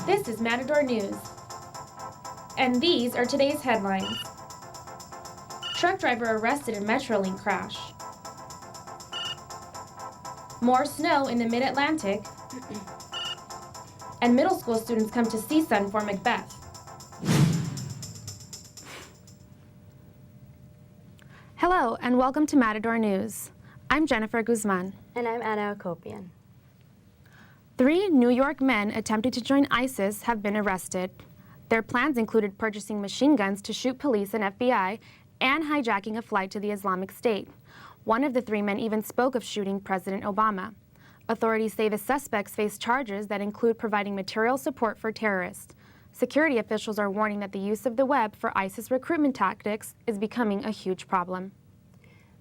This is Matador News. And these are today's headlines. Truck driver arrested in Metrolink crash. More snow in the Mid-Atlantic. And middle school students come to CSUN for Macbeth. Hello and welcome to Matador News. I'm Jennifer Guzman. And I'm Akopyan. 3 New York men attempting to join ISIS have been arrested. Their plans included purchasing machine guns to shoot police and FBI and hijacking a flight to the Islamic State. One of the 3 men even spoke of shooting President Obama. Authorities say the suspects face charges that include providing material support for terrorists. Security officials are warning that the use of the web for ISIS recruitment tactics is becoming a huge problem.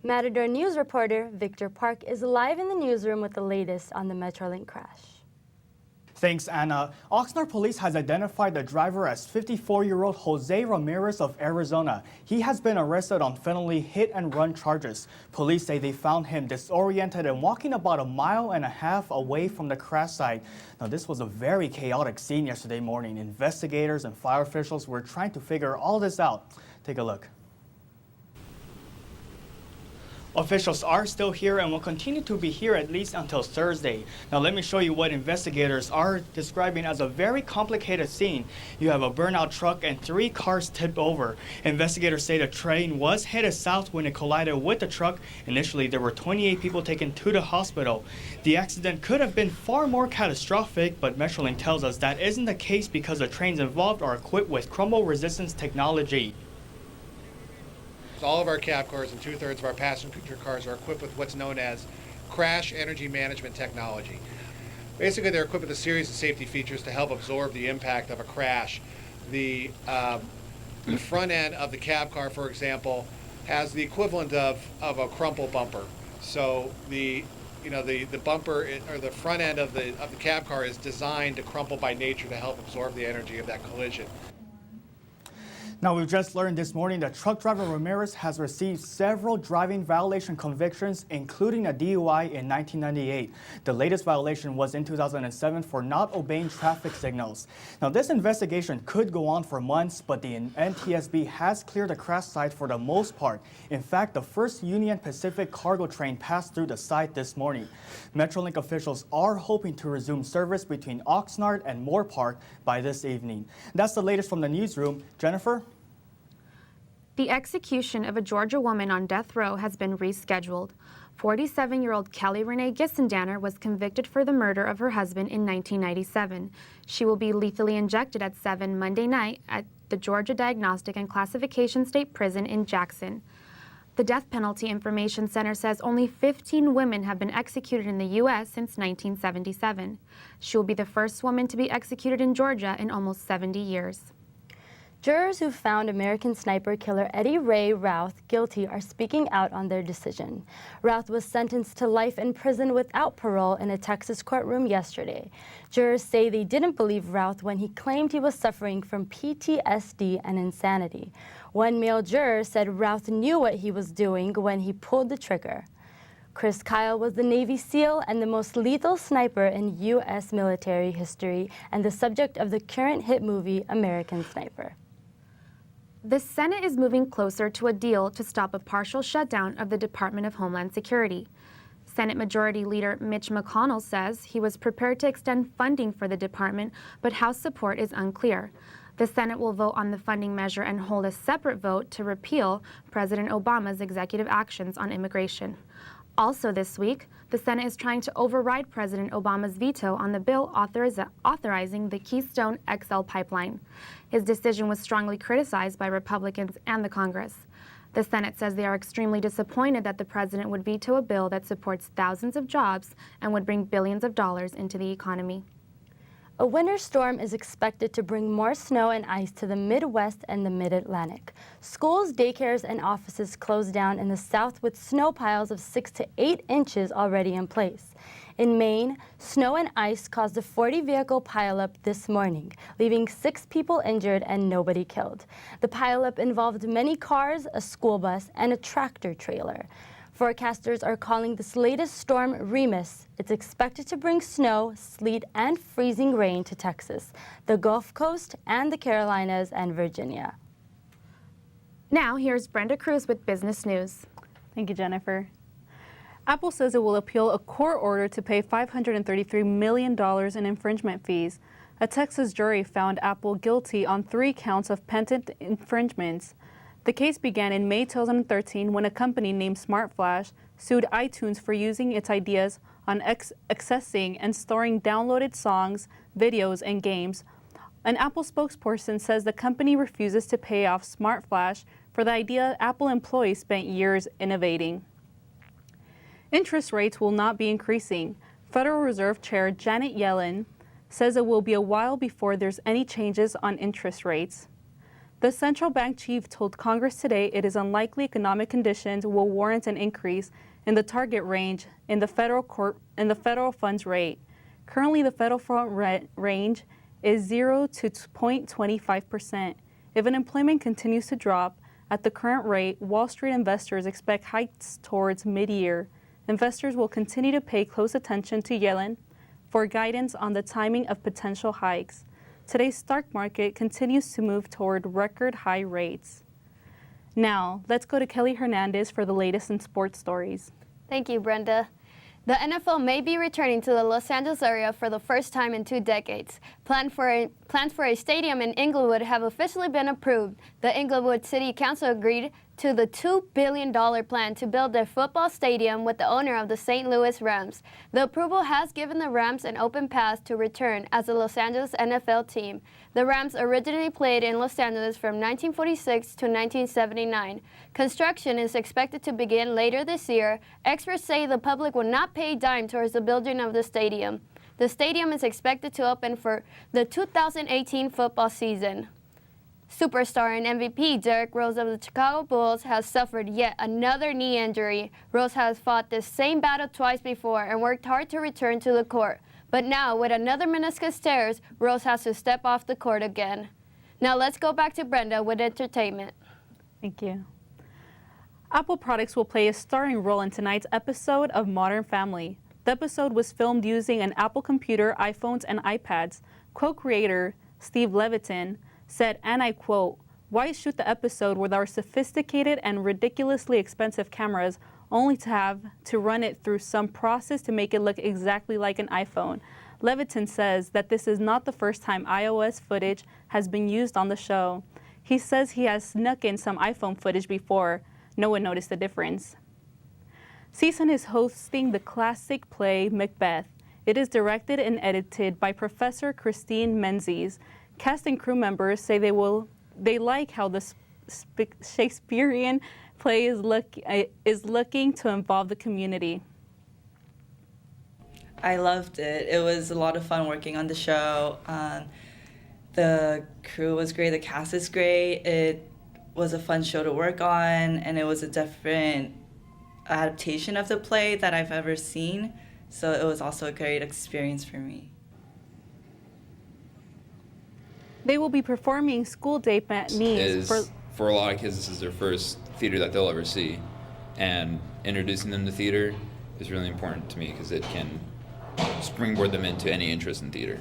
Matador News reporter Victor Park is live in the newsroom with the latest on the Metrolink crash. Thanks, Anna. Oxnard Police has identified the driver as 54-year-old Jose Ramirez of Arizona. He has been arrested on felony hit-and-run charges. Police say they found him disoriented and walking about 1.5 miles away from the crash site. Now, this was a very chaotic scene yesterday morning. Investigators and fire officials were trying to figure all this out. Take a look. Officials are still here and will continue to be here at least until Thursday. Now let me show you what investigators are describing as a very complicated scene. You have a burnout truck and 3 cars tipped over. Investigators say the train was headed south when it collided with the truck. Initially, there were 28 people taken to the hospital. The accident could have been far more catastrophic, but Metrolink tells us that isn't the case because the trains involved are equipped with crumble resistance technology. All of our cab cars and 2/3 of our passenger cars are equipped with what's known as crash energy management technology. Basically, they're equipped with a series of safety features to help absorb the impact of a crash. The front end of the cab car, for example, has the equivalent of a crumple bumper. So the bumper or the front end of the cab car is designed to crumple by nature to help absorb the energy of that collision. Now, we've just learned this morning that truck driver Ramirez has received several driving violation convictions, including a DUI in 1998. The latest violation was in 2007 for not obeying traffic signals. Now, this investigation could go on for months, but the NTSB has cleared the crash site for the most part. In fact, the first Union Pacific cargo train passed through the site this morning. Metrolink officials are hoping to resume service between Oxnard and Moore Park by this evening. That's the latest from the newsroom. Jennifer? The execution of a Georgia woman on death row has been rescheduled. 47-year-old Kelly Renee Gissendanner was convicted for the murder of her husband in 1997. She will be lethally injected at 7 Monday night at the Georgia Diagnostic and Classification State Prison in Jackson. The Death Penalty Information Center says only 15 women have been executed in the U.S. since 1977. She will be the first woman to be executed in Georgia in almost 70 years. Jurors who found American sniper killer Eddie Ray Routh guilty are speaking out on their decision. Routh was sentenced to life in prison without parole in a Texas courtroom yesterday. Jurors say they didn't believe Routh when he claimed he was suffering from PTSD and insanity. One male juror said Routh knew what he was doing when he pulled the trigger. Chris Kyle was the Navy SEAL and the most lethal sniper in U.S. military history and the subject of the current hit movie American Sniper. The Senate is moving closer to a deal to stop a partial shutdown of the Department of Homeland Security. Senate Majority Leader Mitch McConnell says he was prepared to extend funding for the department, but House support is unclear. The Senate will vote on the funding measure and hold a separate vote to repeal President Obama's executive actions on immigration. Also this week, the Senate is trying to override President Obama's veto on the bill authorizing the Keystone XL pipeline. His decision was strongly criticized by Republicans and the Congress. The Senate says they are extremely disappointed that the president would veto a bill that supports thousands of jobs and would bring billions of dollars into the economy. A winter storm is expected to bring more snow and ice to the Midwest and the Mid-Atlantic. Schools, daycares, and offices closed down in the south with snow piles of 6 to 8 inches already in place. In Maine, snow and ice caused a 40-vehicle pileup this morning, leaving 6 people injured and nobody killed. The pileup involved many cars, a school bus, and a tractor trailer. Forecasters are calling this latest storm Remus. It's expected to bring snow, sleet, and freezing rain to Texas, the Gulf Coast, and the Carolinas and Virginia. Now, here's Brenda Cruz with business news. Thank you, Jennifer. Apple says it will appeal a court order to pay $533 million in infringement fees. A Texas jury found Apple guilty on 3 counts of patent infringements. The case began in May 2013 when a company named SmartFlash sued iTunes for using its ideas on accessing and storing downloaded songs, videos, and games. An Apple spokesperson says the company refuses to pay off SmartFlash for the idea Apple employees spent years innovating. Interest rates will not be increasing. Federal Reserve Chair Janet Yellen says it will be a while before there's any changes on interest rates. The central bank chief told Congress today it is unlikely economic conditions will warrant an increase in the target range in the federal funds rate. Currently, the federal funds range is 0 to 0.25%. If unemployment continues to drop at the current rate, Wall Street investors expect hikes towards mid-year. Investors will continue to pay close attention to Yellen for guidance on the timing of potential hikes. Today's stock market continues to move toward record high rates. Now, let's go to Kelly Hernandez for the latest in sports stories. Thank you, Brenda. The NFL may be returning to the Los Angeles area for the first time in 2 decades. Plans for a stadium in Inglewood have officially been approved. The Inglewood City Council agreed to the $2 billion plan to build a football stadium with the owner of the St. Louis Rams. The approval has given the Rams an open path to return as a Los Angeles NFL team. The Rams originally played in Los Angeles from 1946 to 1979. Construction is expected to begin later this year. Experts say the public will not pay a dime towards the building of the stadium. The stadium is expected to open for the 2018 football season. Superstar and MVP Derrick Rose of the Chicago Bulls has suffered yet another knee injury. Rose has fought this same battle twice before and worked hard to return to the court. But now, with another meniscus tears, Rose has to step off the court again. Now let's go back to Brenda with entertainment. Thank you. Apple products will play a starring role in tonight's episode of Modern Family. The episode was filmed using an Apple computer, iPhones, and iPads. Co-creator Steve Levitan said, and I quote, "Why shoot the episode with our sophisticated and ridiculously expensive cameras only to have to run it through some process to make it look exactly like an iPhone?" Levitan says that this is not the first time iOS footage has been used on the show. He says he has snuck in some iPhone footage before. No one noticed the difference. CSUN is hosting the classic play Macbeth. It is directed and edited by Professor Christine Menzies. Cast and crew members say they like how the Shakespearean play is looking to involve the community. I loved it. It was a lot of fun working on the show. The crew was great. The cast is great. It was a fun show to work on, and it was a different adaptation of the play that I've ever seen. So it was also a great experience for me. They will be performing school day matinees for a lot of kids. This is their first theater that they'll ever see, and introducing them to theater is really important to me because it can springboard them into any interest in theater.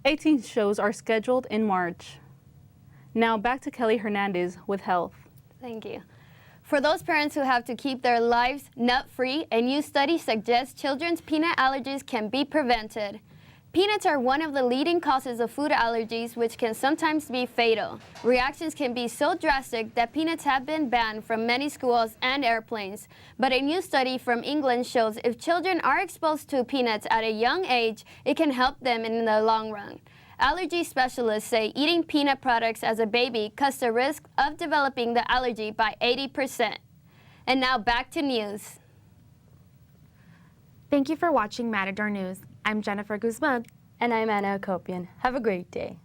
18 shows are scheduled in March. Now back to Kelly Hernandez with health. Thank you. For those parents who have to keep their lives nut-free, a new study suggests children's peanut allergies can be prevented. Peanuts are one of the leading causes of food allergies, which can sometimes be fatal. Reactions can be so drastic that peanuts have been banned from many schools and airplanes. But a new study from England shows if children are exposed to peanuts at a young age, it can help them in the long run. Allergy specialists say eating peanut products as a baby cuts the risk of developing the allergy by 80%. And now back to news. Thank you for watching Matador News. I'm Jennifer Guzman. And I'm Akopyan. Have a great day.